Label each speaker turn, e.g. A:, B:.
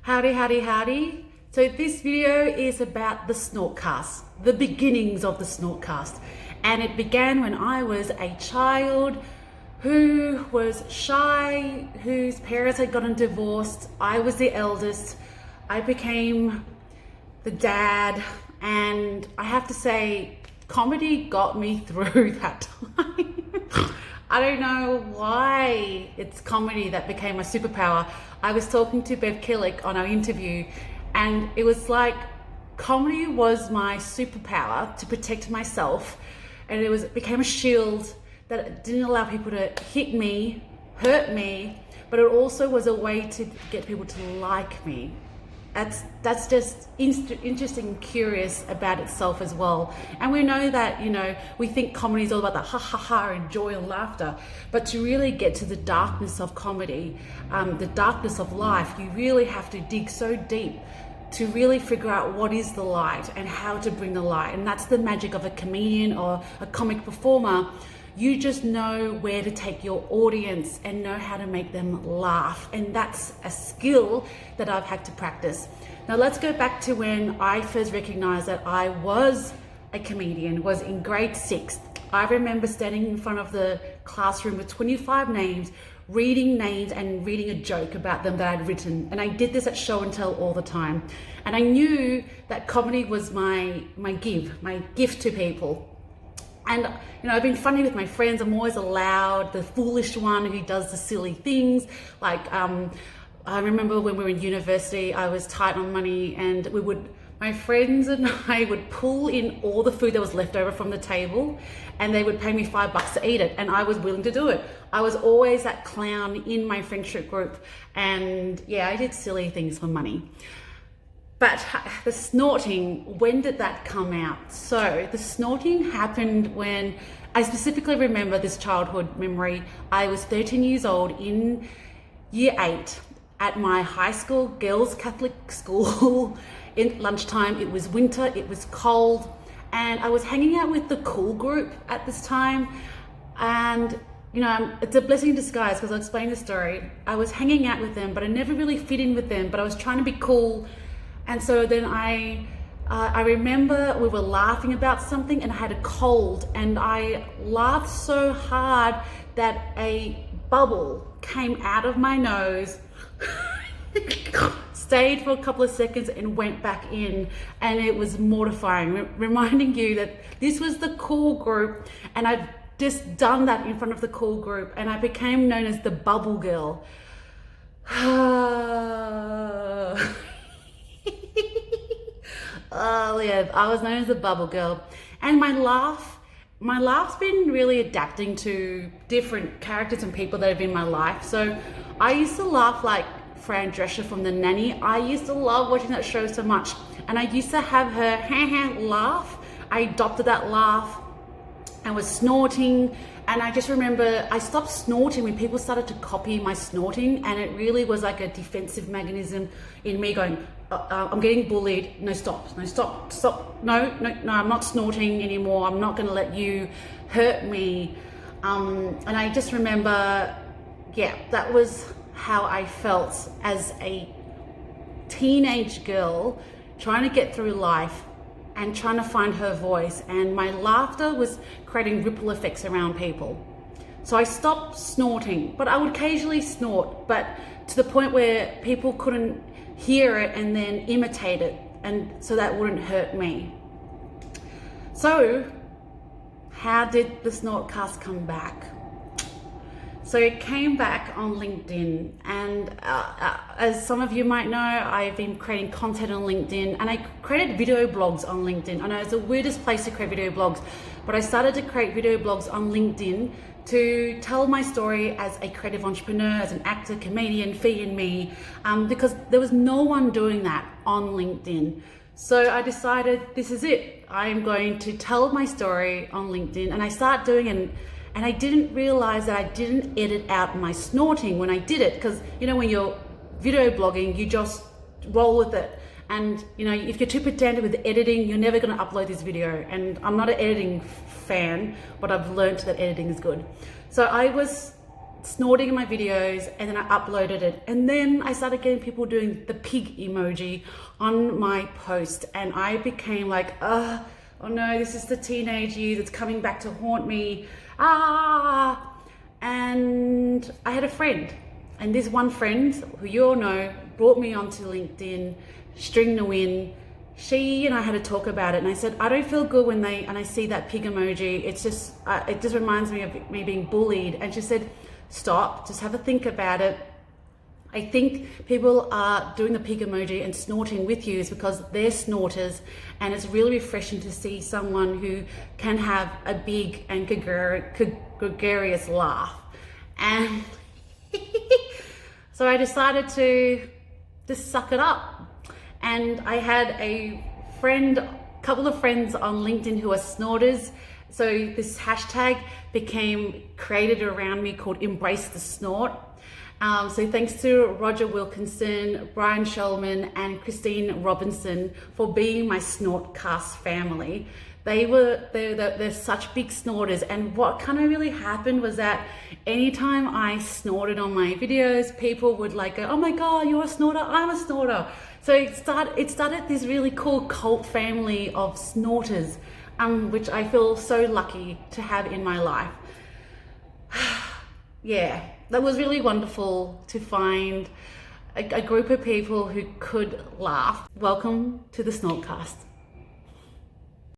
A: Howdy, howdy, howdy. So this video is about the Snortcast, the beginnings of the Snortcast. And it began when I was a child who was shy, whose parents had gotten divorced. I was the eldest. I became the dad, and I have to say, comedy got me through that time. I don't know why it's comedy that became my superpower. I was talking to Bev Killick on our interview, and it was like comedy was my superpower to protect myself, and it became a shield that didn't allow people to hit me, hurt me, but it also was a way to get people to like me. That's just interesting and curious about itself as well. And we know that, we think comedy is all about the ha ha ha and joy and laughter, but to really get to the darkness of comedy, the darkness of life, you really have to dig so deep to really figure out what is the light and how to bring the light. And that's the magic of a comedian or a comic performer. You just know where to take your audience and know how to make them laugh. And that's a skill that I've had to practice. Now let's go back to when I first recognized that I was a comedian, was in grade 6. I remember standing in front of the classroom with 25 names, reading names and reading a joke about them that I'd written. And I did this at show and tell all the time. And I knew that comedy was my gift to people. And I've been funny with my friends. I'm always allowed the foolish one who does the silly things. Like I remember when we were in university, I was tight on money, and my friends and I would pull in all the food that was left over from the table, and they would pay me $5 to eat it, and I was willing to do it. I was always that clown in my friendship group, and yeah, I did silly things for money. But the snorting, when did that come out? So the snorting happened when, I specifically remember this childhood memory. I was 13 years old in year 8 at my high school, girls' Catholic school. In lunchtime, it was winter, it was cold, and I was hanging out with the cool group at this time. And it's a blessing in disguise, because I'll explain the story. I was hanging out with them, but I never really fit in with them, but I was trying to be cool. And so then I remember we were laughing about something, and I had a cold, and I laughed so hard that a bubble came out of my nose, stayed for a couple of seconds and went back in, and it was mortifying, reminding you that this was the cool group, and I'd just done that in front of the cool group, and I became known as the bubble girl. Oh yeah, I was known as the bubble girl. And my laugh's been really adapting to different characters and people that have been in my life. So I used to laugh like Fran Drescher from The Nanny. I used to love watching that show so much, and I used to have her laugh. I adopted that laugh and was snorting. And I just remember I stopped snorting when people started to copy my snorting, and it really was like a defensive mechanism in me going, I'm getting bullied. No, stop, no, I'm not snorting anymore. I'm not gonna let you hurt me. And I just remember, yeah, that was how I felt as a teenage girl trying to get through life and trying to find her voice, and my laughter was creating ripple effects around people. So I stopped snorting, but I would occasionally snort, but to the point where people couldn't hear it and then imitate it, and so that wouldn't hurt me. So how did the Snortcast come back? So it came back on LinkedIn, and as some of you might know, I've been creating content on LinkedIn, and I created video blogs on LinkedIn. I know it's the weirdest place to create video blogs, but I started to create video blogs on LinkedIn to tell my story as a creative entrepreneur, as an actor, comedian, Fee and me, because there was no one doing that on LinkedIn. So I decided, this is it. I'm going to tell my story on LinkedIn, and I started doing it. And I didn't realize that I didn't edit out my snorting when I did it, because when you're video blogging, you just roll with it. And if you're too pedantic with editing, you're never going to upload this video. And I'm not an editing fan, but I've learned that editing is good. So I was snorting in my videos, and then I uploaded it. And then I started getting people doing the pig emoji on my post, and I became like, oh no, this is the teenage years, it's coming back to haunt me. And I had a friend, and this one friend, who you all know, brought me onto LinkedIn, String to Win. She and I had a talk about it, and I said, I don't feel good when I see that pig emoji. It's just, it just reminds me of me being bullied. And she said, stop, just have a think about it. I think people are doing the pig emoji and snorting with you is because they're snorters, and it's really refreshing to see someone who can have a big and gregarious laugh. And so I decided to just suck it up. And I had a couple of friends on LinkedIn who are snorters. So this hashtag became created around me called Embrace the Snort. So thanks to Roger Wilkinson, Brian Shulman, and Christine Robinson for being my Snortcast family. They're such big snorters, and what kind of really happened was that anytime I snorted on my videos, people would like go, oh my God, you're a snorter, I'm a snorter. So it started this really cool cult family of snorters, which I feel so lucky to have in my life. Yeah, that was really wonderful to find a group of people who could laugh. Welcome to the Snortcast.